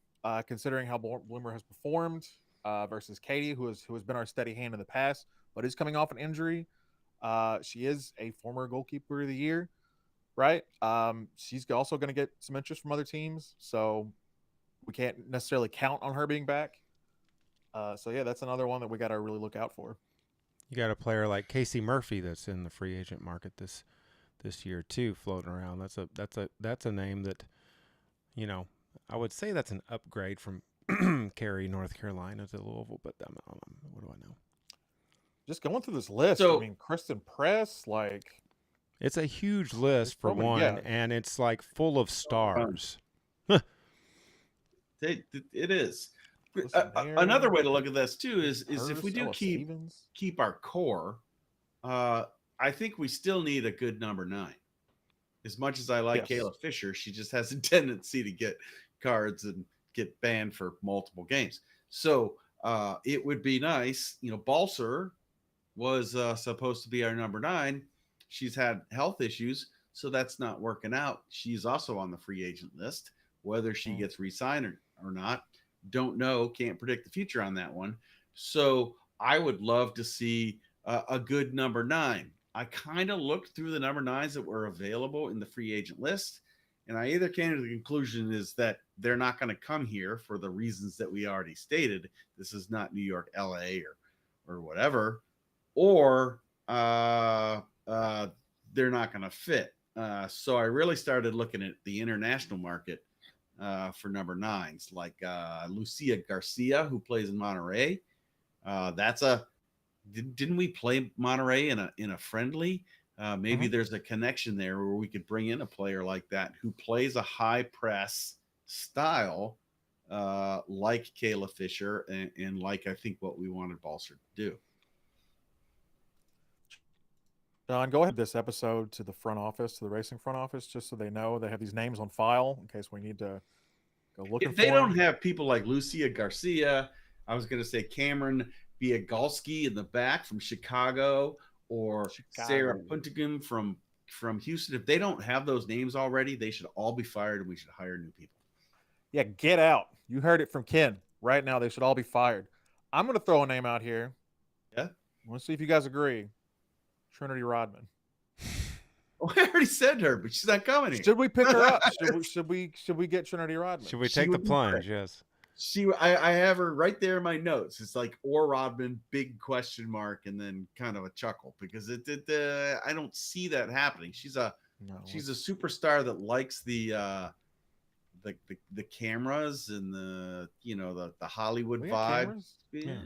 considering how Bloomer has performed versus Katie, who has been our steady hand in the past, but is coming off an injury. She is a former goalkeeper of the year, right? She's also going to get some interest from other teams, so we can't necessarily count on her being back. So yeah, that's another one that we got to really look out for. You got a player like Casey Murphy that's in the free agent market this year too, floating around. That's a name that, you know, I would say that's an upgrade from Cary, North Carolina to Louisville, but what do I know? Just going through this list, So- I mean, Kristen Press, like It's a huge list for so many, one, yeah. and it's like full of stars. It is. Listen there. Another way to look at this too is if we do Ella Stevens. keep our core, I think we still need a good number 9. As much as I like Yes. Kayla Fisher, she just has a tendency to get cards and get banned for multiple games. So it would be nice, Balser was supposed to be our number 9. She's had health issues, so that's not working out. She's also on the free agent list. Whether she gets re-signed or not, don't know. Can't predict the future on that one. So I would love to see a good number 9. I kind of looked through the number 9s that were available in the free agent list, and I either came to the conclusion is that they're not going to come here for the reasons that we already stated. This is not New York, LA, or whatever, or they're not going to fit. So I really started looking at the international market for number 9s, like Lucia Garcia, who plays in Monterrey. Didn't we play Monterrey in a friendly? Maybe there's a connection there where we could bring in a player like that who plays a high press style, like Kayla Fisher and like I think what we wanted Balser to do. Don, go ahead this episode to the front office, to the racing front office, just so they know they have these names on file in case we need to go looking If for they don't them. have people like Lucia Garcia, I was going to say Cameron Biagalski in the back from Chicago, or Sarah Puntigam from Houston. If they don't have those names already, they should all be fired, and we should hire new people. Yeah, get out. You heard it from Ken. Right now, they should all be fired. I'm going to throw a name out here. Yeah. I want to see if you guys agree. Trinity Rodman. Oh, I already said her, but she's not coming here. Should we pick her up? Should we get Trinity Rodman? Should we take the plunge? Yes. I have her right there in my notes. It's like or Rodman, big question mark, and then kind of a chuckle because I don't see that happening. She's a superstar that likes the cameras and the Hollywood vibe. Yeah.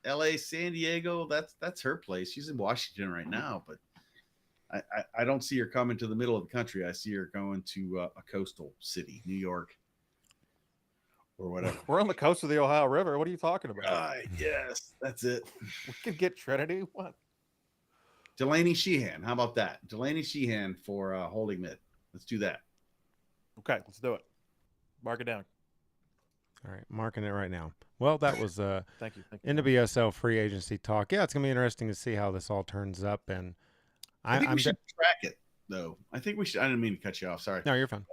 LA, San Diego, that's her place. She's in Washington right now, but I don't see her coming to the middle of the country. I see her going to a coastal city, New York or whatever. We're on the coast of the Ohio River. What are you talking about? Yes, that's it. We could get Trinity. What? Delaney Sheehan. How about that? Delaney Sheehan for holding mid. Let's do that. Okay, let's do it. Mark it down. All right, marking it right now. Well, that was Thank you. NWSL free agency talk. Yeah, it's gonna be interesting to see how this all turns up. And I think we should track it, though. I think we should. I didn't mean to cut you off. Sorry. No, you're fine.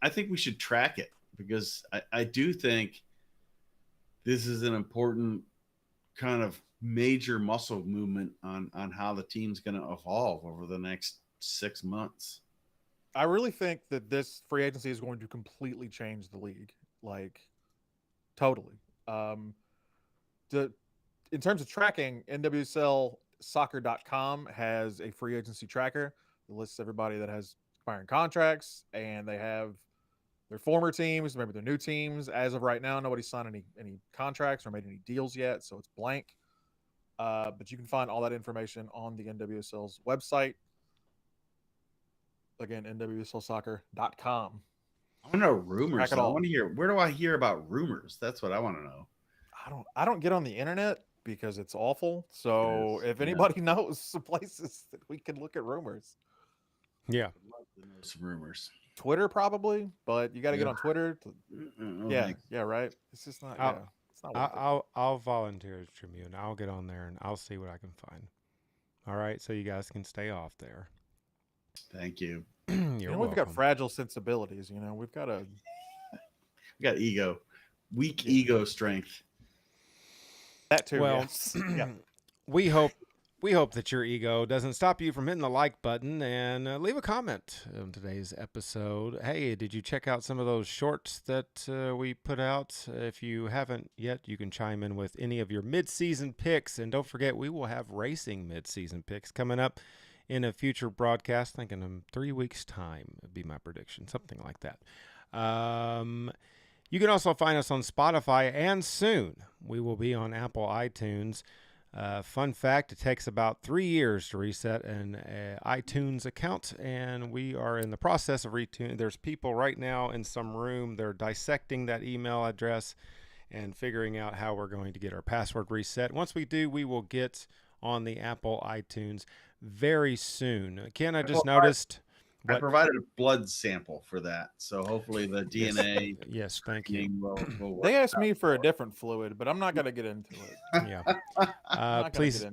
I think we should track it because I do think this is an important kind of major muscle movement on how the team's going to evolve over the next 6 months. I really think that this free agency is going to completely change the league, like totally. In terms of tracking, NWSLsoccer.com has a free agency tracker that lists everybody that has expiring contracts, and they have their former teams, maybe their new teams. As of right now, nobody's signed any contracts or made any deals yet, so it's blank. But you can find all that information on the NWSL's website. Again, NWSLsoccer.com. I want to know rumors. I want to hear. Where do I hear about rumors? That's what I want to know. I don't get on the internet because it's awful. So if anybody knows some places that we can look at rumors. Yeah. I'd love to know some rumors. Twitter probably, but you got to get on Twitter. Yeah, right. It's just not. It's not. I'll volunteer as Tribune. I'll get on there and I'll see what I can find. All right, so you guys can stay off there. Thank you. You're welcome. We've got fragile sensibilities. We've got we got ego, weak ego strength. That too. Well, yes. Yeah. we hope that your ego doesn't stop you from hitting the like button and leave a comment on today's episode. Hey, did you check out some of those shorts that we put out? If you haven't yet, you can chime in with any of your mid-season picks. And don't forget, we will have racing mid-season picks coming up in a future broadcast. Thinking in 3 weeks' time would be my prediction, something like that. You can also find us on Spotify, and soon we will be on Apple iTunes. Fun fact, it takes about 3 years to reset an iTunes account, and we are in the process of retuning. There's people right now in some room, they're dissecting that email address and figuring out how we're going to get our password reset. Once we do, we will get on the Apple iTunes very soon. Ken, I just noticed... I provided a blood sample for that, so hopefully the DNA. Yes, thank you. Will work. They asked me for a different fluid, but I'm not going to get into it. Yeah. Please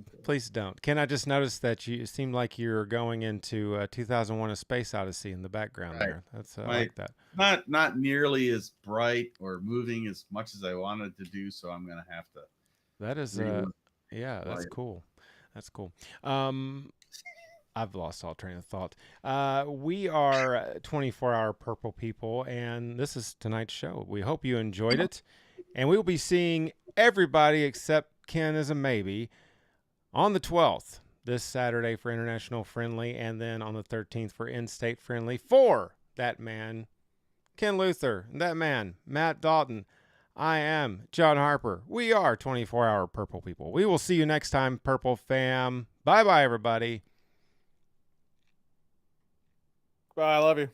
don't. Ken, I just noticed that you seem like you're going into 2001: A Space Odyssey in the background there. That's I like that. Not nearly as bright or moving as much as I wanted to do, so I'm going to have to. That is that's cool. That's cool. I've lost all train of thought. We are 24-hour Purple people, and this is tonight's show. We hope you enjoyed it, and we will be seeing everybody except Ken as a maybe on the 12th, this Saturday for International Friendly, and then on the 13th for In-State Friendly for that man, Ken Luther, and that man, Matt Dalton. I am John Harper. We are 24-hour Purple people. We will see you next time, Purple fam. Bye-bye, everybody. Bye. I love you.